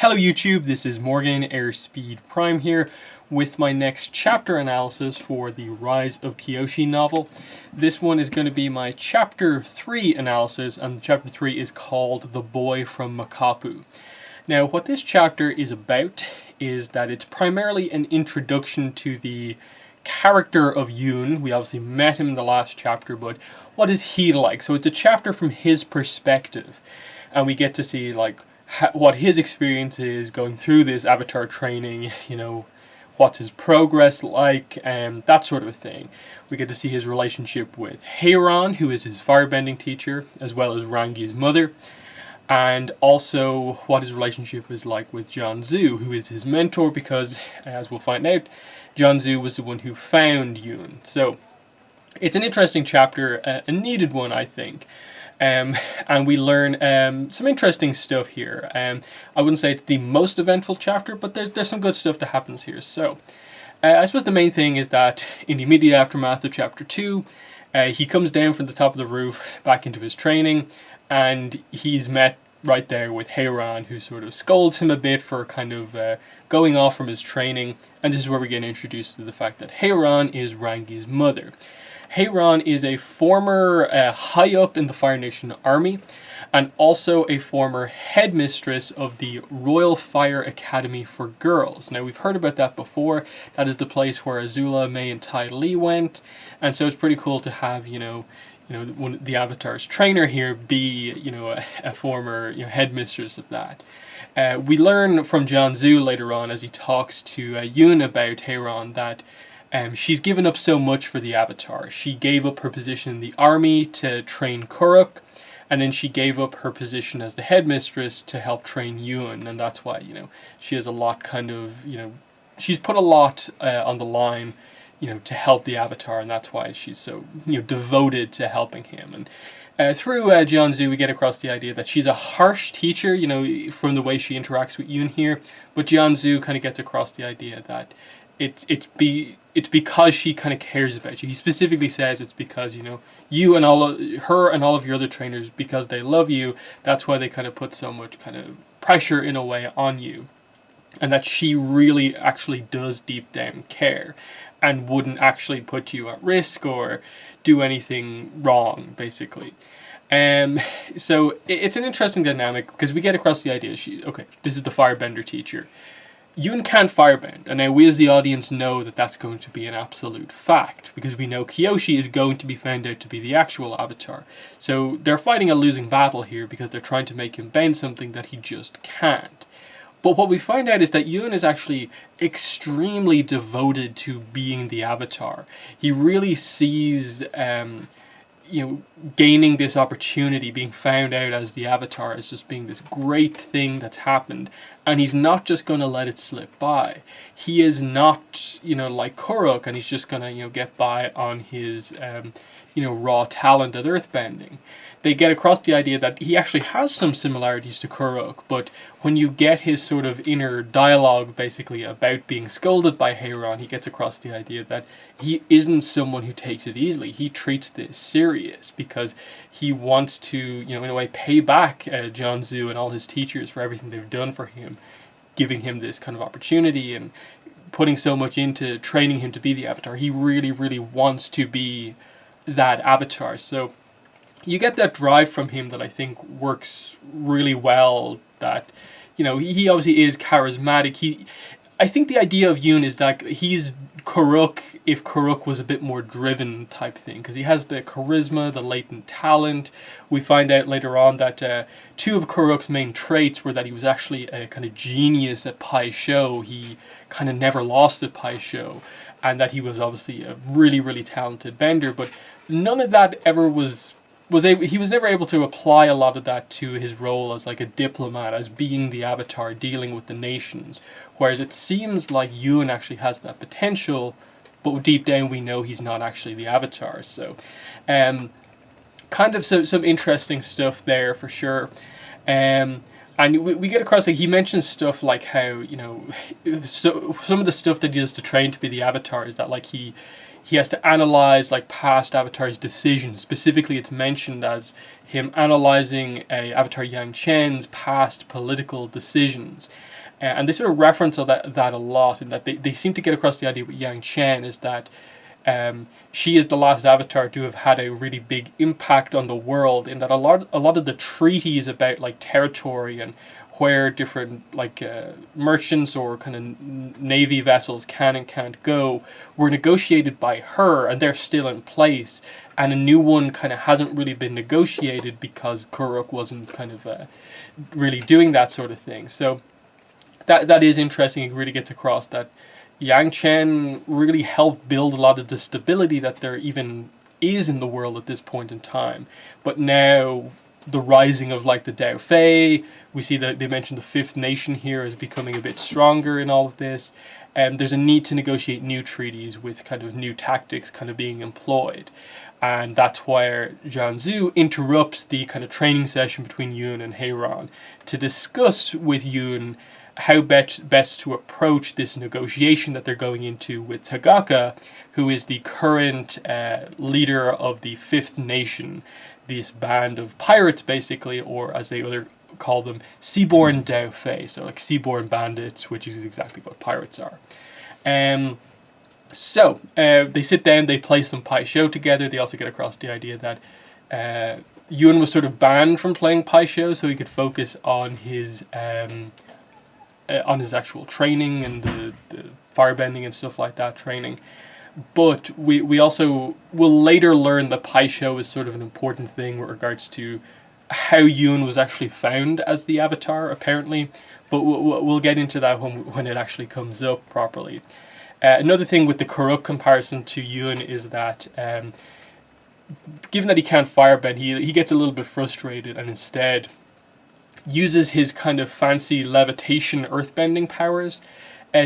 Hello YouTube, this is Morgan Airspeed Prime here with my next chapter analysis for the Rise of Kyoshi novel. This one is going to be my chapter 3 analysis, and chapter 3 is called The Boy from Makapu. Now what this chapter is about is that it's primarily an introduction to the character of Yoon. We obviously met him in the last chapter, but what is he like? So it's a chapter from his perspective, and we get to see like what his experience is going through this avatar training, what's his progress like, and that sort of a thing. We get to see his relationship with Hiron, who is his firebending teacher, as well as Rangi's mother, and also what his relationship is like with Janzu, who is his mentor, because, as we'll find out, Janzu was the one who found Yoon. So it's an interesting chapter, a needed one, I think. And we learn some interesting stuff here. I wouldn't say it's the most eventful chapter, but there's some good stuff that happens here. So, I suppose the main thing is that in the immediate aftermath of chapter 2, he comes down from the top of the roof back into his training, and he's met right there with Hiron, who sort of scolds him a bit for kind of going off from his training. And this is where we get introduced to the fact that Hiron is Rangi's mother. Hiron is a former high up in the Fire Nation army, and also a former headmistress of the Royal Fire Academy for Girls. Now we've heard about that before. That is the place where Azula, Mei, and Tai Li went, and so it's pretty cool to have one of the Avatar's trainer here be a former headmistress of that. We learn from Janzu later on as he talks to Yoon about Hiron that she's given up so much for the Avatar. She gave up her position in the army to train Kuruk, and then she gave up her position as the headmistress to help train Yoon, and that's why, she has a lot she's put a lot on the line, to help the Avatar, and that's why she's so, devoted to helping him. And through Janzu, we get across the idea that she's a harsh teacher, from the way she interacts with Yoon here, but Janzu kind of gets across the idea that it's because she kind of cares about you. He specifically says it's because, you and her and all of your other trainers, because they love you, that's why they kind of put so much kind of pressure in a way on you. And that she really actually does deep down care and wouldn't actually put you at risk or do anything wrong, basically. So it's an interesting dynamic because we get across the idea, this is the firebender teacher. Yoon can't firebend, and now we as the audience know that that's going to be an absolute fact, because we know Kyoshi is going to be found out to be the actual Avatar. So they're fighting a losing battle here because they're trying to make him bend something that he just can't. But what we find out is that Yoon is actually extremely devoted to being the Avatar. He really sees gaining this opportunity, being found out as the Avatar, as just being this great thing that's happened, and he's not just going to let it slip by. He is not, like Kuruk, and he's just going to, get by on his, raw talent at earthbending. They get across the idea that he actually has some similarities to Kuruk, but when you get his sort of inner dialogue, basically, about being scolded by Hiron, he gets across the idea that he isn't someone who takes it easily. He treats this serious because he wants to, in a way, pay back Janzu and all his teachers for everything they've done for him, giving him this kind of opportunity and putting so much into training him to be the Avatar. He really, really wants to be that Avatar. So you get that drive from him that I think works really well, that, he obviously is charismatic. I think the idea of Yoon is that he's Kuruk if Kuruk was a bit more driven type thing, because he has the charisma, the latent talent. We find out later on that two of Kuruk's main traits were that he was actually a kind of genius at Pai Sho. He kind of never lost at Pai Sho, and that he was obviously a really, really talented bender, but none of that ever he was never able to apply a lot of that to his role as like a diplomat, as being the Avatar, dealing with the nations. Whereas it seems like Yoon actually has that potential, but deep down we know he's not actually the Avatar. So, kind of some interesting stuff there for sure. And we get across, like, he mentions stuff like how, some of the stuff that he does to train to be the Avatar is that, like, he he has to analyze like past Avatar's decisions. Specifically, it's mentioned as him analyzing Avatar Yang Chen's past political decisions. And they sort of reference that a lot, in that they seem to get across the idea with Yang Chen is that she is the last Avatar to have had a really big impact on the world, in that a lot of the treaties about like territory and where different like merchants or kind of navy vessels can and can't go were negotiated by her, and they're still in place. And a new one kind of hasn't really been negotiated because Kuruk wasn't kind of really doing that sort of thing. So that is interesting. It really gets across that Yang Chen really helped build a lot of the stability that there even is in the world at this point in time. But now the rising of like the Dao Fei, we see that they mentioned the fifth nation here is becoming a bit stronger in all of this, and there's a need to negotiate new treaties with kind of new tactics kind of being employed. And that's where Jianzhu interrupts the kind of training session between Yoon and Hiron to discuss with Yoon how best to approach this negotiation that they're going into with Tagaka, who is the current leader of the Fifth Nation, this band of pirates basically, or as they other call them, seaborne Dao Fei, so like seaborne bandits, which is exactly what pirates are. So they sit down, they play some Pai Sho together. They also get across the idea that Yoon was sort of banned from playing Pai Sho so he could focus on his actual training and the firebending and stuff like that training. But we also will later learn that Pai Sho is sort of an important thing with regards to how Yoon was actually found as the Avatar, apparently. But we'll get into that when it actually comes up properly. Another thing with the Kuruk comparison to Yoon is that given that he can't firebend, he gets a little bit frustrated and instead uses his kind of fancy levitation earthbending powers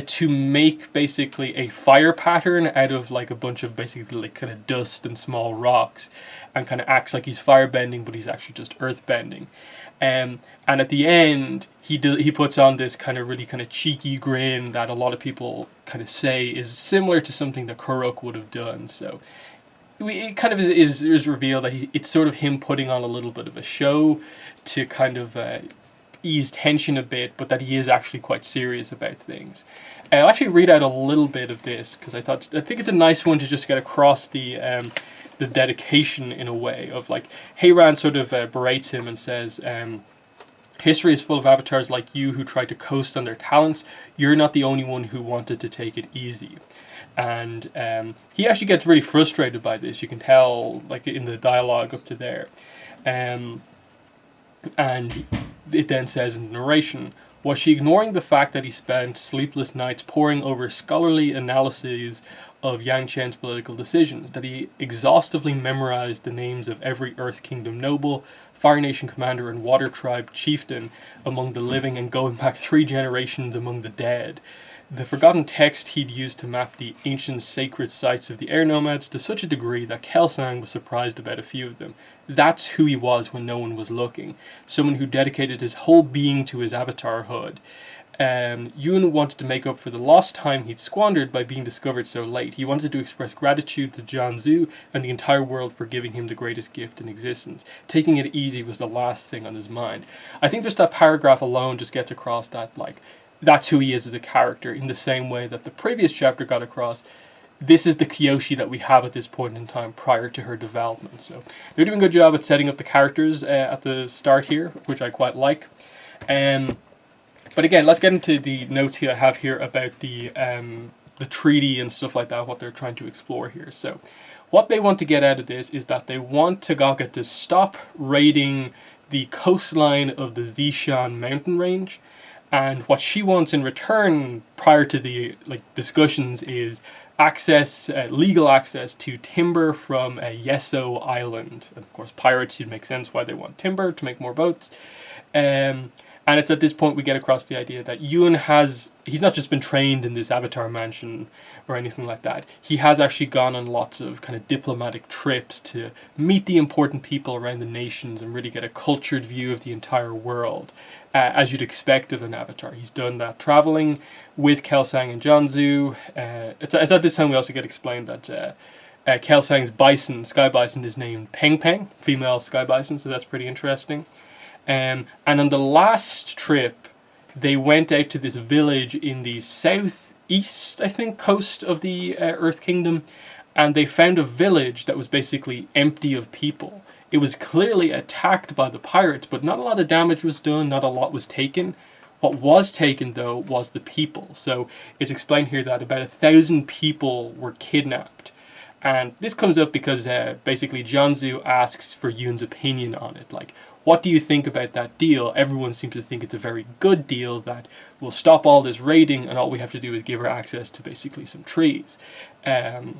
to make basically a fire pattern out of like a bunch of basically like kind of dust and small rocks, and kind of acts like he's firebending, but he's actually just earthbending. And at the end, he puts on this kind of really kind of cheeky grin that a lot of people kind of say is similar to something that Kuruk would have done. So it kind of is revealed that it's sort of him putting on a little bit of a show to kind of ease tension a bit, but that he is actually quite serious about things. I'll actually read out a little bit of this because I think it's a nice one to just get across the dedication in a way of like Hiron sort of berates him and says, history is full of avatars like you who try to coast on their talents. You're not the only one who wanted to take it easy. And he actually gets really frustrated by this. You can tell like in the dialogue up to there. And it then says in the narration, was she ignoring the fact that he spent sleepless nights poring over scholarly analyses of Yang Chen's political decisions, that he exhaustively memorized the names of every Earth Kingdom noble, Fire Nation commander, and Water Tribe chieftain among the living, and going back 3 generations among the dead? The forgotten text he'd used to map the ancient sacred sites of the air nomads to such a degree that Kelsang was surprised about a few of them. That's who he was when no one was looking. Someone who dedicated his whole being to his avatarhood. Yoon wanted to make up for the lost time he'd squandered by being discovered so late. He wanted to express gratitude to Jianzhu and the entire world for giving him the greatest gift in existence. Taking it easy was the last thing on his mind. I think just that paragraph alone just gets across that, like, that's who he is as a character, in the same way that the previous chapter got across. This is the Kyoshi that we have at this point in time prior to her development. So they're doing a good job at setting up the characters at the start here, which I quite like. But again, let's get into the notes here I have here about the treaty and stuff like that, what they're trying to explore here. So what they want to get out of this is that they want Tagaka to stop raiding the coastline of the Zishan mountain range. And what she wants in return, prior to the discussions, is access, legal access to timber from Yeso Island. And of course, pirates, it makes sense why they want timber to make more boats. And it's at this point we get across the idea that Yoon he's not just been trained in this Avatar mansion or anything like that. He has actually gone on lots of kind of diplomatic trips to meet the important people around the nations and really get a cultured view of the entire world. as you'd expect of an avatar. He's done that traveling with Kelsang and Jianzhu. It's at this time we also get explained that Kelsang's bison, sky bison, is named Peng Peng, female sky bison, so that's pretty interesting. And on the last trip, they went out to this village in the southeast, I think, coast of the Earth Kingdom, and they found a village that was basically empty of people. It was clearly attacked by the pirates, but not a lot of damage was done, not a lot was taken. What was taken, though, was the people. So it's explained here that about 1,000 people were kidnapped. And this comes up because basically Jianzhu asks for Yoon's opinion on it. Like, what do you think about that deal? Everyone seems to think it's a very good deal that will stop all this raiding, and all we have to do is give her access to basically some trees. Do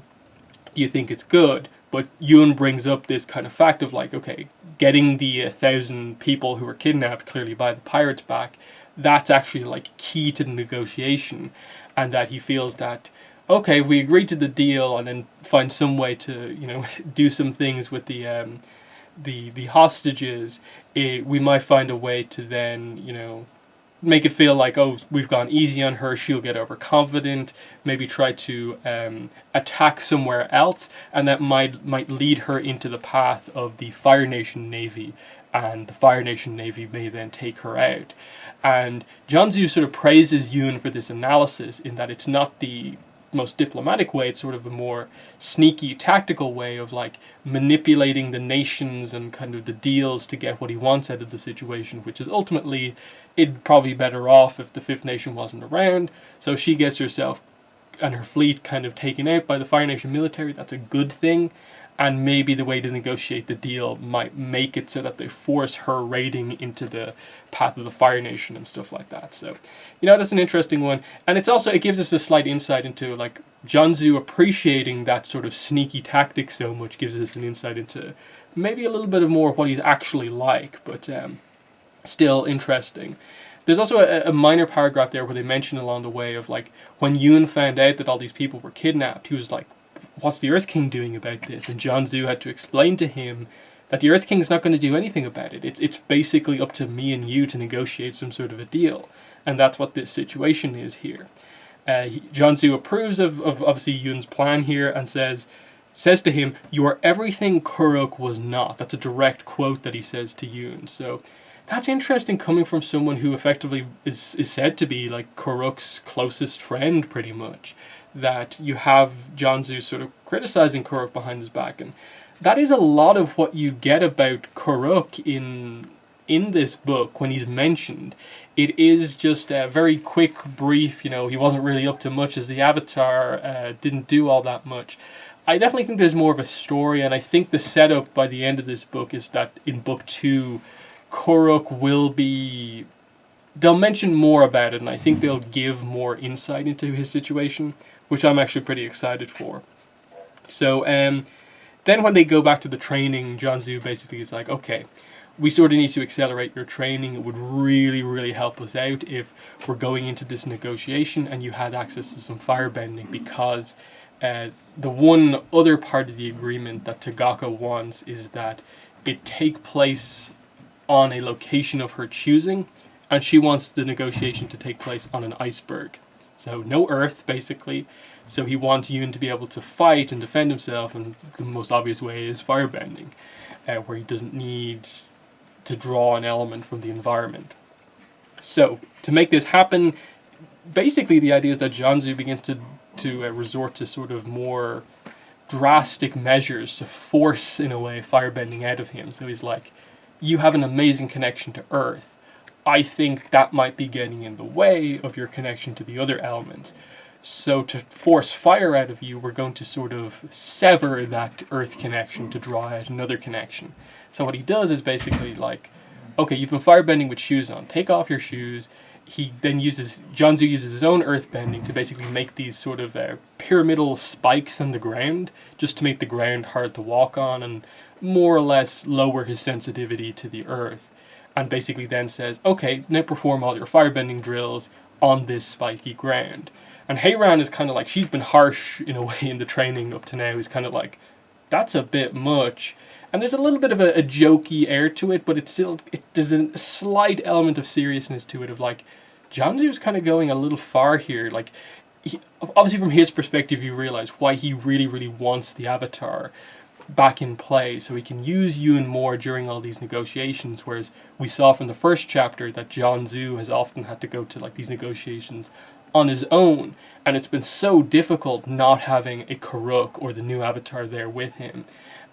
you think it's good? But Yoon brings up this kind of fact of like, okay, getting the 1,000 people who were kidnapped clearly by the pirates back, that's actually like key to the negotiation, and that he feels that, okay, we agreed to the deal and then find some way to, you know, do some things with the hostages, we might find a way to then, you know, make it feel like, oh, we've gone easy on her, she'll get overconfident, maybe try to attack somewhere else, and that might lead her into the path of the Fire Nation Navy, and the Fire Nation Navy may then take her out. And Jianzhu sort of praises Yoon for this analysis, in that it's not the most diplomatic way, it's sort of a more sneaky tactical way of like manipulating the nations and kind of the deals to get what he wants out of the situation, which is ultimately it'd probably be better off if the Fifth Nation wasn't around. So she gets herself and her fleet kind of taken out by the Fire Nation military. That's a good thing, and maybe the way to negotiate the deal might make it so that they force her raiding into the path of the Fire Nation and stuff like that. So, you know, that's an interesting one. And it's also, it gives us a slight insight into like Jianzhu appreciating that sort of sneaky tactic so much, gives us an insight into maybe a little bit of more of what he's actually like, but still interesting. There's also a minor paragraph there where they mention along the way of like, when Yoon found out that all these people were kidnapped, he was like, what's the Earth King doing about this? And Jianzhu had to explain to him that the Earth King's not going to do anything about it. It's basically up to me and you to negotiate some sort of a deal. And that's what this situation is here. Jianzhu approves of obviously Yoon's plan here and says to him, "You are everything Kuruk was not." That's a direct quote that he says to Yoon. So that's interesting coming from someone who effectively is said to be like Kuruk's closest friend, pretty much. That you have Jianzhu sort of criticizing Kuruk behind his back, and that is a lot of what you get about Kuruk in this book when he's mentioned. It is just a very quick, brief, you know, he wasn't really up to much as the Avatar, didn't do all that much. I definitely think there's more of a story, and I think the setup by the end of this book is that in book 2, Kuruk will be... they'll mention more about it, and I think they'll give more insight into his situation, which I'm actually pretty excited for. So, then when they go back to the training, Jianzhu basically is like, okay, we sort of need to accelerate your training. It would really, really help us out if we're going into this negotiation and you had access to some firebending, because the one other part of the agreement that Tagaka wants is that it take place on a location of her choosing, and she wants the negotiation to take place on an iceberg. So no earth, basically. So he wants Yoon to be able to fight and defend himself, and the most obvious way is firebending, where he doesn't need to draw an element from the environment. So, to make this happen, basically the idea is that Jianzhu begins to resort to sort of more drastic measures to force, in a way, firebending out of him. So he's like, you have an amazing connection to Earth. I think that might be getting in the way of your connection to the other elements. So to force fire out of you, we're going to sort of sever that Earth connection to draw out another connection. So what he does is basically like, okay, you've been firebending with shoes on. Take off your shoes. He then Jianzhu uses his own earth bending to basically make these sort of pyramidal spikes in the ground, just to make the ground hard to walk on and more or less lower his sensitivity to the earth. And basically then says, okay, now perform all your firebending drills on this spiky ground. And Hiron is kind of like, she's been harsh in a way in the training up to now, is kind of like, that's a bit much. And there's a little bit of a jokey air to it, but there's a slight element of seriousness to it, of like, Jianzu's kind of going a little far here. Like, obviously from his perspective, you realize why he really, really wants the Avatar back in play, so he can use Yoon more during all these negotiations, whereas we saw from the first chapter that Jianzu has often had to go to like these negotiations on his own, and it's been so difficult not having a Karuk or the new Avatar there with him.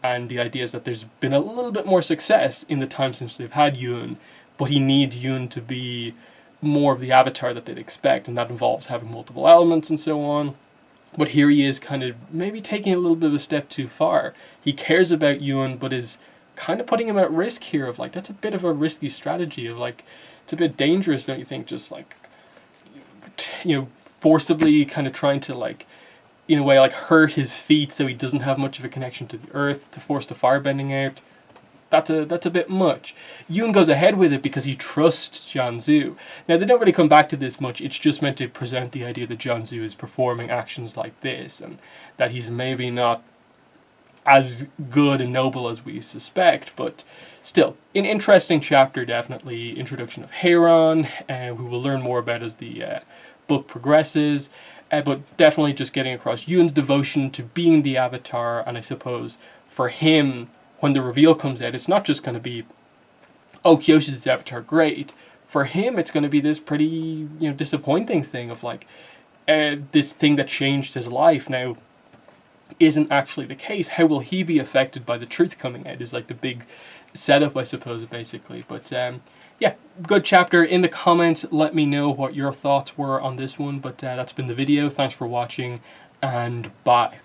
And the idea is that there's been a little bit more success in the time since they've had Yoon, but he needs Yoon to be more of the Avatar that they'd expect, and that involves having multiple elements and so on. But here he is kind of maybe taking a little bit of a step too far. He cares about Yoon, but is kind of putting him at risk here, of like, that's a bit of a risky strategy, of like, it's a bit dangerous, don't you think? Just like, you know, forcibly kind of trying to like, in a way, like hurt his feet so he doesn't have much of a connection to the earth, to force the firebending out. That's a bit much. Yoon goes ahead with it because he trusts Jianzu. Now, they don't really come back to this much. It's just meant to present the idea that Jianzu is performing actions like this, and that he's maybe not as good and noble as we suspect, but still, an interesting chapter, definitely. Introduction of Hiron, who we'll learn more about as the book progresses, but definitely just getting across Yoon's devotion to being the Avatar, and I suppose for him, when the reveal comes out, it's not just going to be, oh, Kyoshi's the Avatar, great. For him, it's going to be this pretty, you know, disappointing thing of like, this thing that changed his life now isn't actually the case. How will he be affected by the truth coming out is like the big setup, I suppose, basically. But yeah, good chapter. In the comments, let me know what your thoughts were on this one. But that's been the video. Thanks for watching, and bye.